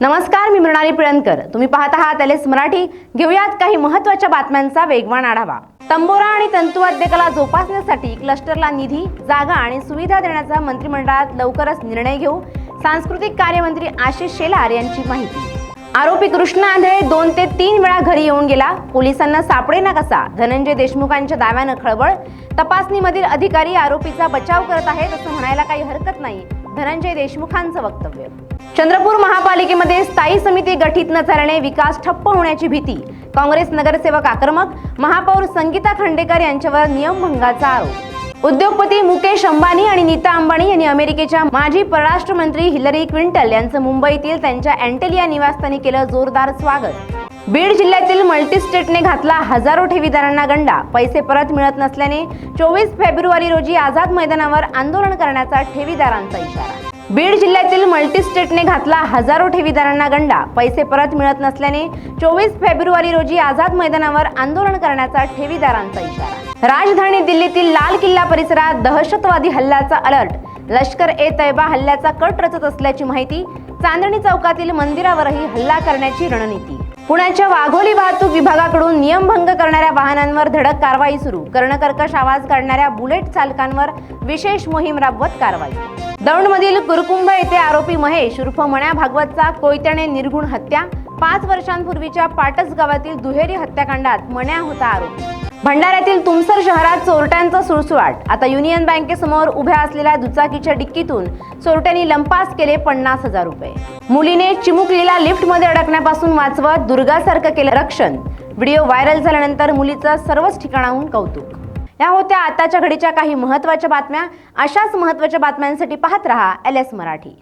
नमस्कार, मी मृणाली पिळणकर. तुम्ही पाहत आहात एलएस मराठी. घेऊयात काही महत्त्वाच्या बातम्यांचा वेगवान आढावा. तंबोरा आणि तंतुवाद्य कला जोपासण्यासाठी क्लस्टरला निधी, जागा आणि सुविधा देण्याचा मंत्रिमंडळात लवकरच निर्णय घेऊ, सांस्कृतिक कार्यमंत्री आशिष शेलार यांची माहिती. आरोपी कृष्ण आंधळे 2 ते 3 वेळा घरी येऊन गेला, पोलिसांना सापडेना कसा. धनंजय देशमुखांच्या दाव्यानं खळबळ. तपासणीमधील अधिकारी आरोपीचा बचाव करत आहेत असं म्हणायला काही हरकत नाही, धनंजय देशमुखांचं वक्तव्य. चंद्रपूर महापालिकेमध्ये स्थायी समिती गठीत न झाल्याने विकास ठप्प होण्याची भीती. काँग्रेस नगरसेवक आक्रमक. महापौर संगीता खंडेकर यांच्यावर नियमभंगाचा आरोप. उद्योगपती मुकेश अंबानी आणि नीता अंबानी यांनी अमेरिकेच्या माजी परराष्ट्र मंत्री हिलरी क्लिंटन यांचं मुंबईतील त्यांच्या अँटेलिया निवासस्थानी केलं जोरदार स्वागत. बीड जिल्ह्यातील मल्टीस्टेटने घातला हजारो ठेवीदारांना गंडा. पैसे परत मिळत नसल्याने 24 फेब्रुवारी रोजी आझाद मैदानावर आंदोलन करण्याचा ठेवीदारांचा इशारा. बीड जिल्ह्यातील मल्टीस्टेटने घातला हजारो ठेवीदारांना गंडा. पैसे परत मिळत नसल्याने 24 फेब्रुवारी रोजी आझाद मैदानावर आंदोलन करण्याचा ठेवीदारांचा इशारा. राजधानी दिल्लीतील लाल किल्ला परिसरात दहशतवादी हल्ल्याचा अलर्ट. लष्कर-ए-तैयबा हल्ल्याचा कट रचत असल्याची माहिती. चांदणी चौकातील मंदिरावरही हल्ला करण्याची रणनीती. पुण्याच्या वाघोली वाहतूक विभागाकडून नियमभंग करणाऱ्या वाहनांवर धडक कारवाई सुरू. कर्णकर्कश आवाज काढणाऱ्या बुलेट चालकांवर विशेष मोहीम राबवत कारवाई. दौंडमधील कुरकुंभ येथे आरोपी महेश उर्फ मण्या भागवतचा कोयत्याने निर्गुण हत्या. 5 वर्षांपूर्वीच्या पाटस गावातील दुहेरी हत्याकांडात मण्या होता आरोपी. भंडाऱ्यातील तुमसर शहरात चोरट्यांचा सुळसुळाट. आता युनियन बँकेसमोर उभ्या असलेल्या दुचाकीच्या डिक्कीतून चोरट्यांनी लंपास केले 50,000 रुपये. मुलीने चिमुकलीला लिफ्टमध्ये अडकण्यापासून वाचवत दुर्गासारखं केलं रक्षण. व्हिडिओ व्हायरल झाल्यानंतर मुलीचं सर्वच ठिकाणाहून कौतुक. या होत्या आताच्या घडीच्या काही महत्त्वाच्या बातम्या. अशाच महत्त्वाच्या बातम्यांसाठी पाहत रहा एलएस मराठी.